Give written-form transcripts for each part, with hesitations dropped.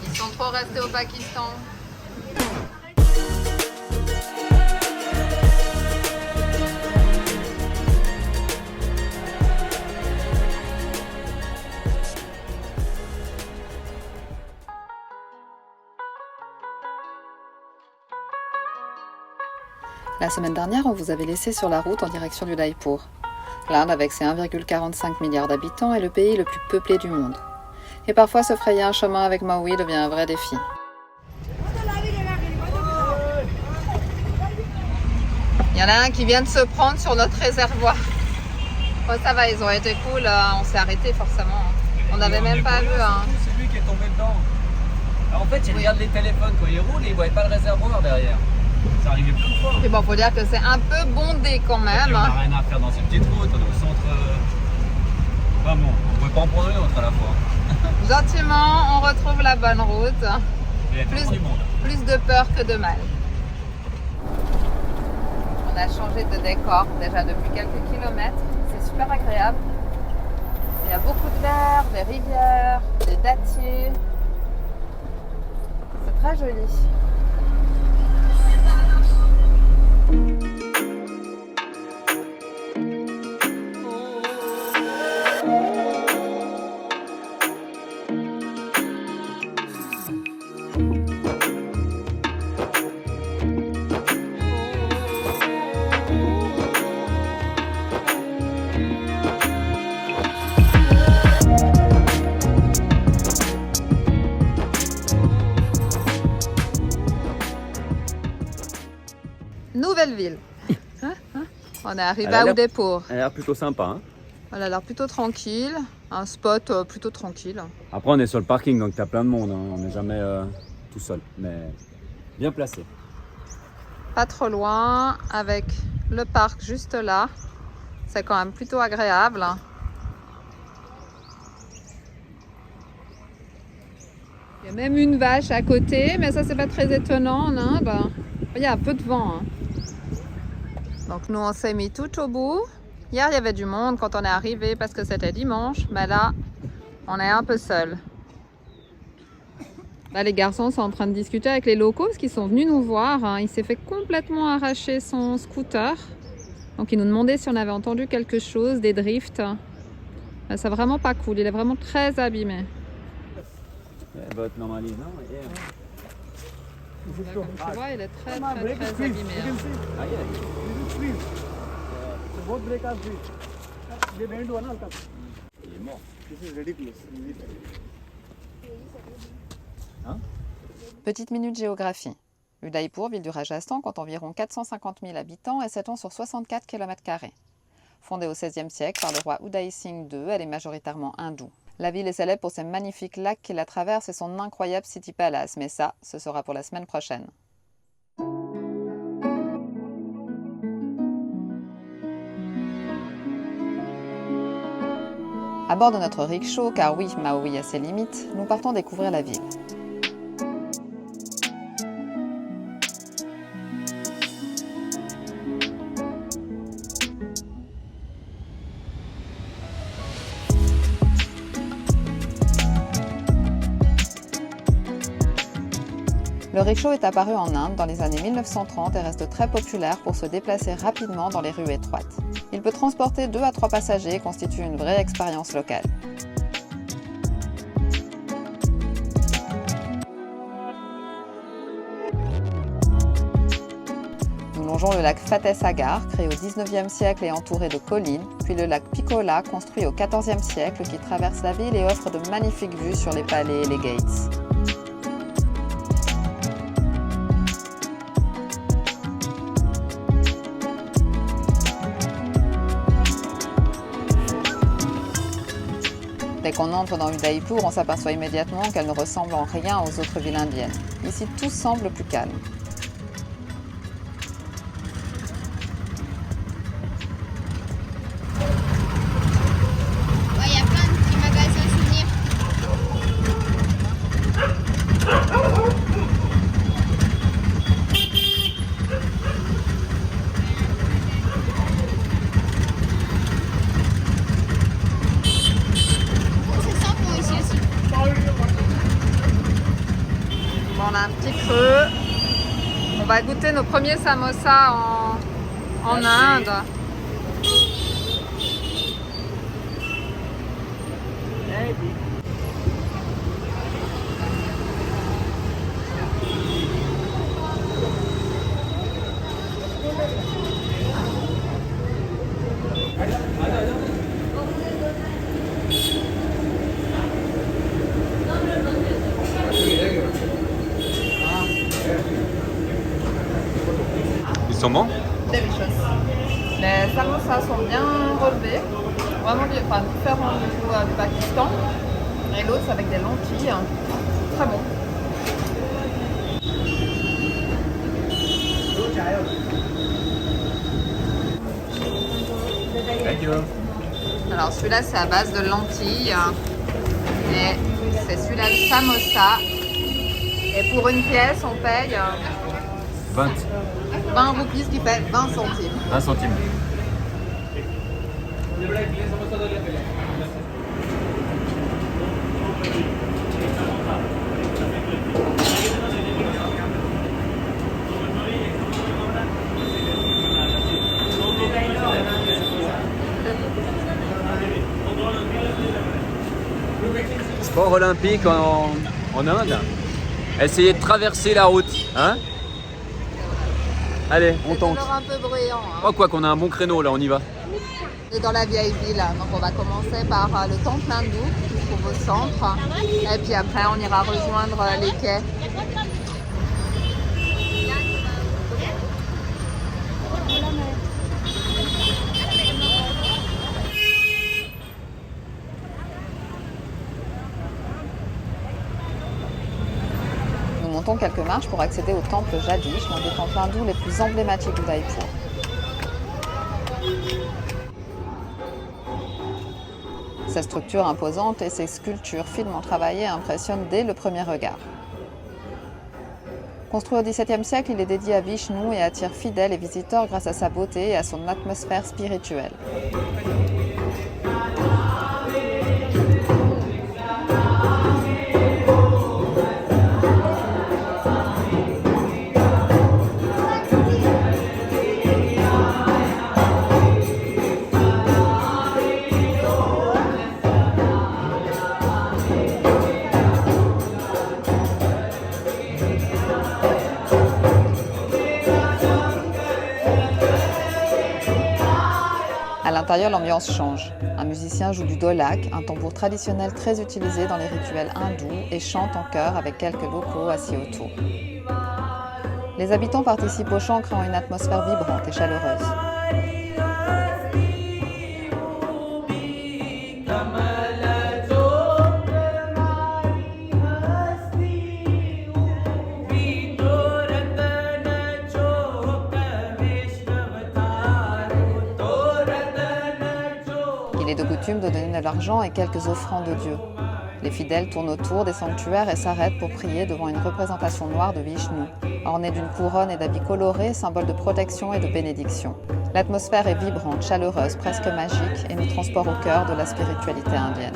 Ils sont trop restés au Pakistan. La semaine dernière, on vous avait laissé sur la route en direction du Udaipur. L'Inde, avec ses 1,45 milliard d'habitants, est le pays le plus peuplé du monde. Et parfois, se frayer un chemin avec Maui devient un vrai défi. Il y en a un qui vient de se prendre sur notre réservoir. Bon, ça va, ils ont été cool, on s'est arrêté forcément. On n'avait même pas vu. C'est lui qui est tombé dedans. Alors, en fait, il regarde les téléphones quand il roule et il ne voit pas le réservoir derrière. Ça arrivait plein de fois. Et bon, faut dire que c'est un peu bondé quand même. On n'a rien à faire dans une petite route, on est au centre. Enfin bon, on ne pouvait pas en prendre une autre à la fois. Gentiment, on retrouve la bonne route. Il y a toujours du monde. Plus de peur que de mal. On a changé de décor déjà depuis quelques kilomètres. C'est super agréable. Il y a beaucoup de verre, des rivières, des dattiers. C'est très joli. Nouvelle ville. On est arrivé à Udaipur. Elle a l'air plutôt sympa. Hein. Elle a l'air plutôt tranquille. Un spot plutôt tranquille. Après, on est sur le parking, donc tu as plein de monde. Hein. On n'est jamais tout seul, mais bien placé. Pas trop loin, avec le parc juste là. C'est quand même plutôt agréable. Il y a même une vache à côté, mais ça c'est pas très étonnant en Inde. Il y a un peu de vent. Hein. Donc nous on s'est mis tout au bout. Hier il y avait du monde quand on est arrivé parce que c'était dimanche, mais là on est un peu seul. Là les garçons sont en train de discuter avec les locaux parce qu'ils sont venus nous voir. Hein. Il s'est fait complètement arracher son scooter. Donc ils nous demandaient si on avait entendu quelque chose, des drifts. C'est vraiment pas cool, il est vraiment très abîmé. But normally, no? Yeah. Là, comme tu vois, il est très abîmé. Hein. Ah, yeah. Il est mort. Hein? Petite minute géographie. Udaipur, ville du Rajasthan, compte environ 450 000 habitants et s'étend sur 64 km². Fondée au XVIe siècle par le roi Uday Singh II, elle est majoritairement hindoue. La ville est célèbre pour ses magnifiques lacs qui la traversent et son incroyable City Palace, mais ça, ce sera pour la semaine prochaine. À bord de notre rickshaw, car oui, Maui a ses limites, nous partons découvrir la ville. Le rickshaw est apparu en Inde dans les années 1930 et reste très populaire pour se déplacer rapidement dans les rues étroites. Il peut transporter 2 à 3 passagers et constitue une vraie expérience locale. Nous longeons le lac Fateh Sagar, créé au 19e siècle et entouré de collines, puis le lac Pichola, construit au 14e siècle, qui traverse la ville et offre de magnifiques vues sur les palais et les gates. Dès qu'on entre dans Udaipur, on s'aperçoit immédiatement qu'elle ne ressemble en rien aux autres villes indiennes. Ici, tout semble plus calme. Il y a plein de petits magasins souvenirs. un petit creux. On va goûter nos premiers samosas en Inde. Ils sont bons? Delicious. Les samosas sont bien relevés, vraiment différents du Pakistan. Et l'autre, c'est avec des lentilles. Très bon. Thank you. Alors celui-là, c'est à base de lentilles. Et c'est celui-là le samosa. Et pour une pièce, on paye 20 roupies, ce qui fait 20 centimes. 20 centimes. Sport olympique en Inde. Essayez de traverser la route, hein? Allez, on C'est tente. toujours un peu bruyant. Hein. Oh quoi qu'on a un bon créneau là, on y va. On est dans la vieille ville, donc on va commencer par le temple hindou qui se trouve au centre. Et puis après, on ira rejoindre les quais. Nous montons quelques marches pour accéder au temple Jadish, l'un des temples hindous les plus emblématiques d'Udaipur. Cette structure imposante et ses sculptures finement travaillées impressionnent dès le premier regard. Construit au XVIIe siècle, il est dédié à Vishnu et attire fidèles et visiteurs grâce à sa beauté et à son atmosphère spirituelle. À l'intérieur, l'ambiance change. Un musicien joue du dholak, un tambour traditionnel très utilisé dans les rituels hindous, et chante en chœur avec quelques locaux assis autour. Les habitants participent au chant, créant une atmosphère vibrante et chaleureuse. Il est de coutume de donner de l'argent et quelques offrandes aux dieux. Les fidèles tournent autour des sanctuaires et s'arrêtent pour prier devant une représentation noire de Vishnu, ornée d'une couronne et d'habits colorés, symbole de protection et de bénédiction. L'atmosphère est vibrante, chaleureuse, presque magique et nous transporte au cœur de la spiritualité indienne.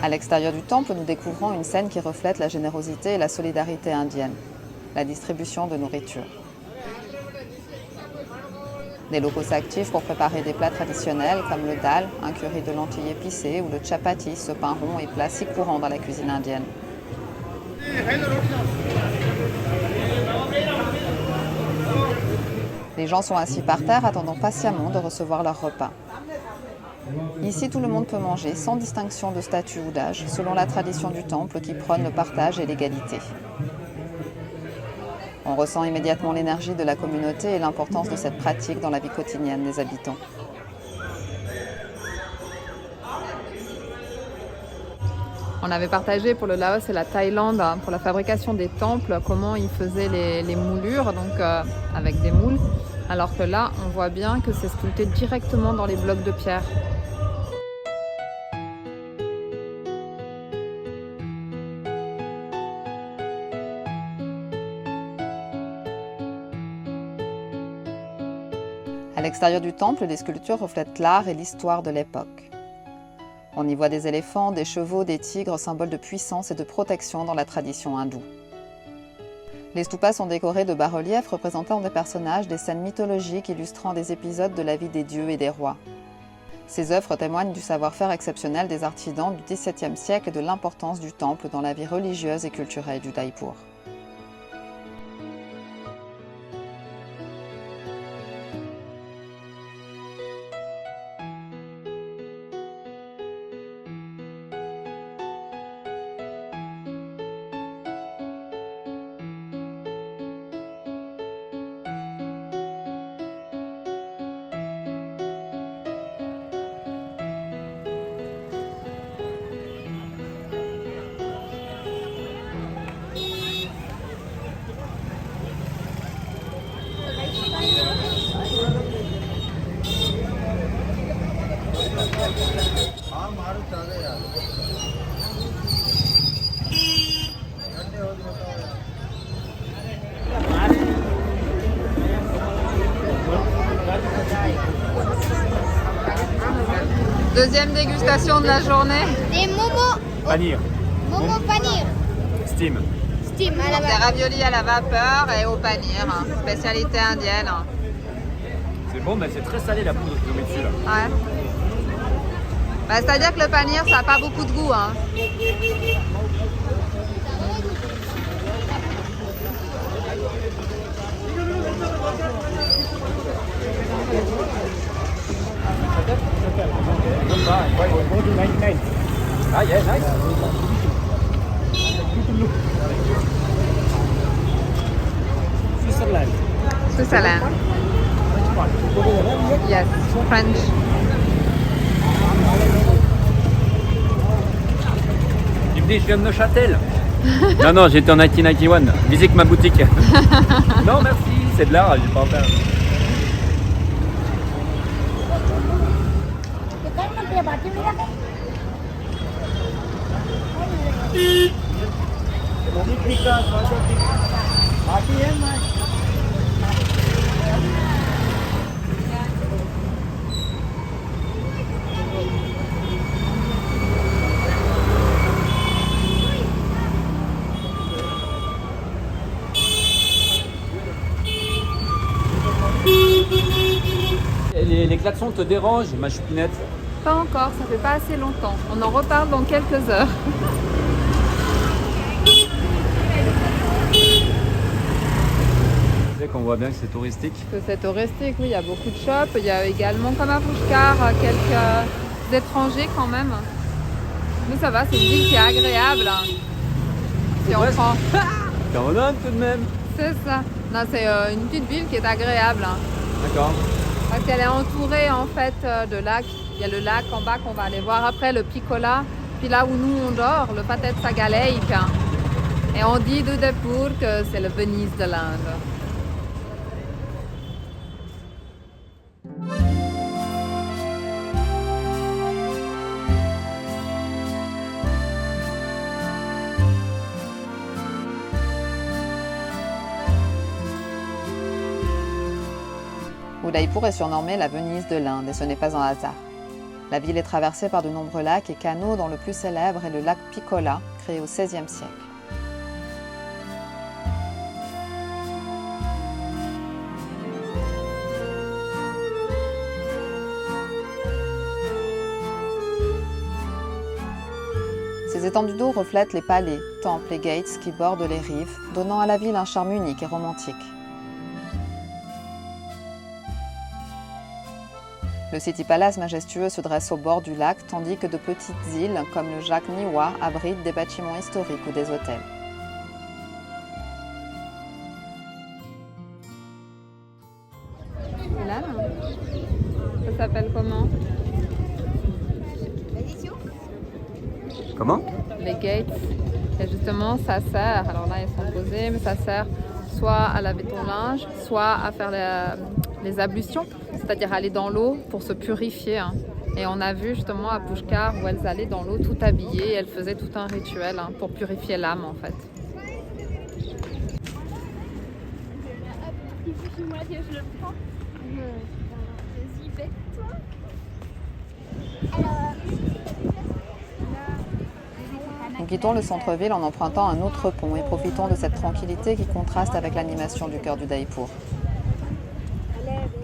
À l'extérieur du temple, nous découvrons une scène qui reflète la générosité et la solidarité indienne, la distribution de nourriture. Des locaux s'activent pour préparer des plats traditionnels comme le dal, un curry de lentilles épicées, ou le chapati, ce pain rond et plat si courant dans la cuisine indienne. Les gens sont assis par terre attendant patiemment de recevoir leur repas. Ici, tout le monde peut manger sans distinction de statut ou d'âge, selon la tradition du temple qui prône le partage et l'égalité. On ressent immédiatement l'énergie de la communauté et l'importance de cette pratique dans la vie quotidienne des habitants. On avait partagé pour le Laos et la Thaïlande, hein, pour la fabrication des temples, comment ils faisaient les moulures, donc avec des moules. Alors que là, on voit bien que c'est sculpté directement dans les blocs de pierre. À l'extérieur du temple, les sculptures reflètent l'art et l'histoire de l'époque. On y voit des éléphants, des chevaux, des tigres, symboles de puissance et de protection dans la tradition hindoue. Les stupas sont décorés de bas-reliefs représentant des personnages, des scènes mythologiques illustrant des épisodes de la vie des dieux et des rois. Ces œuvres témoignent du savoir-faire exceptionnel des artisans du XVIIe siècle et de l'importance du temple dans la vie religieuse et culturelle du Udaipur. Deuxième dégustation de la journée. Des momos. Panir. Momo panir. Steam. Steam à la Des base. raviolis à la vapeur et au panir, hein, spécialité indienne. C'est bon, mais c'est très salé la poudre qu'ils ont mis dessus là. Ouais. Bah, c'est-à-dire que le panir, ça n'a pas beaucoup de goût. Hein. Ah yeah, nice. Switzerland. Yes, French. Il me dit, je viens de Neuchâtel. Non, non, j'étais en 1991. Visite ma boutique. Non, merci, c'est de l'art, je vais pas en faire. Les klaxons te dérangent, ma choupinette? Pas encore, ça fait pas assez longtemps. On en reparle dans quelques heures. Tu sais qu'on voit bien que c'est touristique. Que c'est touristique, oui, il y a beaucoup de shops. Il y a également, comme à Pushkar, quelques étrangers quand même. Mais ça va, c'est une ville qui est agréable. Hein. Si on Ouais. prend. T'es en Hollande tout de même. C'est ça. Non, c'est une petite ville qui est agréable. Hein. D'accord. Parce qu'elle est entourée en fait de lacs. Il y a le lac en bas qu'on va aller voir après, le Piccola. Puis là où nous on dort, le Patet Sagaleik. Et on dit d'Udaipur que c'est le Venise de l'Inde. Udaipur est surnommée la Venise de l'Inde et ce n'est pas un hasard. La ville est traversée par de nombreux lacs et canaux dont le plus célèbre est le lac Piccola, créé au XVIe siècle. Ces étendues d'eau reflètent les palais, temples et gates qui bordent les rives, donnant à la ville un charme unique et romantique. Le City Palace majestueux se dresse au bord du lac, tandis que de petites îles, comme le Jacques Niwa, abritent des bâtiments historiques ou des hôtels. Là, ça s'appelle comment? Comment? les gates. Et justement, ça sert, alors là ils sont posés, mais ça sert soit à laver ton linge, soit à faire les ablutions, c'est-à-dire aller dans l'eau pour se purifier. Hein. Et on a vu justement à Pushkar où elles allaient dans l'eau tout habillées, et elles faisaient tout un rituel hein, pour purifier l'âme en fait. Nous quittons le centre-ville en empruntant un autre pont et profitons de cette tranquillité qui contraste avec l'animation du cœur d'Udaipur.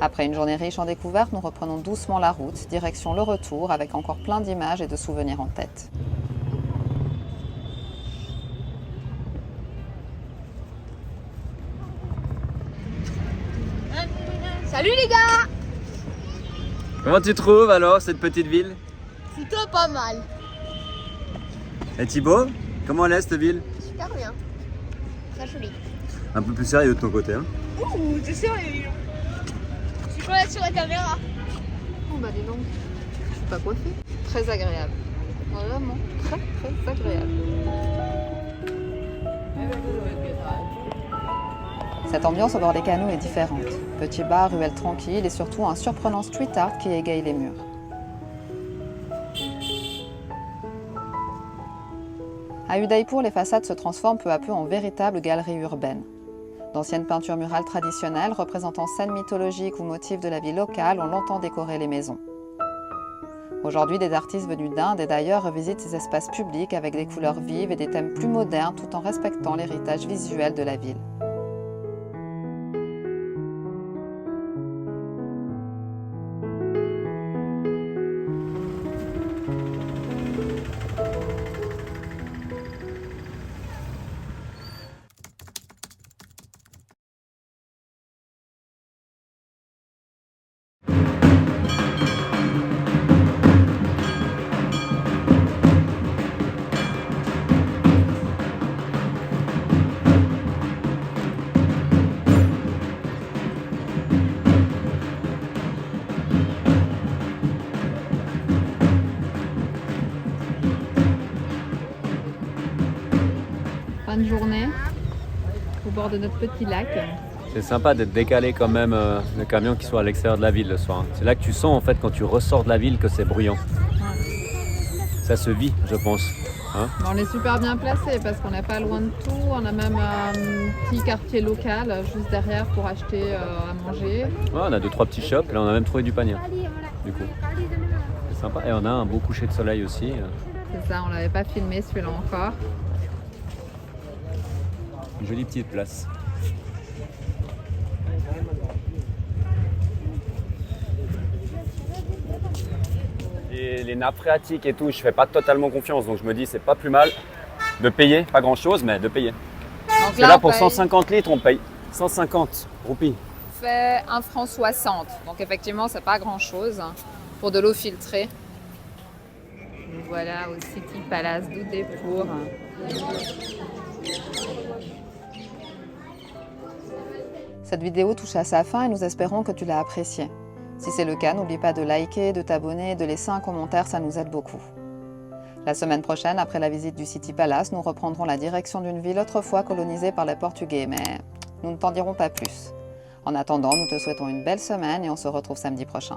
Après une journée riche en découvertes, nous reprenons doucement la route, direction le retour, avec encore plein d'images et de souvenirs en tête. Salut les gars! Comment tu trouves alors cette petite ville? Plutôt pas mal. Et Thibaut, comment elle est cette ville? Super bien. Très joli. Un peu plus sérieux de ton côté, hein? Ouh, t'es sérieux? Je suis pas sur la caméra. Oh bah dis donc, je suis pas coiffée. Très agréable. Vraiment, très très agréable. Cette ambiance au bord des canaux est différente. Petits bars, ruelles tranquilles et surtout un surprenant street art qui égaye les murs. À Udaipur, les façades se transforment peu à peu en véritables galeries urbaines. D'anciennes peintures murales traditionnelles représentant scènes mythologiques ou motifs de la vie locale ont longtemps décoré les maisons. Aujourd'hui, des artistes venus d'Inde et d'ailleurs revisitent ces espaces publics avec des couleurs vives et des thèmes plus modernes tout en respectant l'héritage visuel de la ville. Fin de journée, au bord de notre petit lac. C'est sympa d'être décalé quand même, le camion qui soit à l'extérieur de la ville le soir. C'est là que tu sens en fait quand tu ressors de la ville que c'est bruyant. Ça se vit, je pense. Hein? On est super bien placé parce qu'on n'est pas loin de tout. On a même un petit quartier local juste derrière pour acheter à manger. Ouais, on a 2-3 petits shops, là on a même trouvé du panier. Du coup, c'est sympa. Et on a un beau coucher de soleil aussi. C'est ça, on l'avait pas filmé celui-là encore. Une jolie petite place. Et les nappes phréatiques et tout, je fais pas totalement confiance, donc je me dis c'est pas plus mal de payer, pas grand chose, mais de payer. Parce que là pour 150 litres, on paye 150 roupies. On fait 1,60 franc, donc effectivement c'est pas grand chose pour de l'eau filtrée. Nous voilà au City Palace d'Udaipur. Cette vidéo touche à sa fin et nous espérons que tu l'as appréciée. Si c'est le cas, n'oublie pas de liker, de t'abonner et de laisser un commentaire, ça nous aide beaucoup. La semaine prochaine, après la visite du City Palace, nous reprendrons la direction d'une ville autrefois colonisée par les Portugais, mais nous ne t'en dirons pas plus. En attendant, nous te souhaitons une belle semaine et on se retrouve samedi prochain.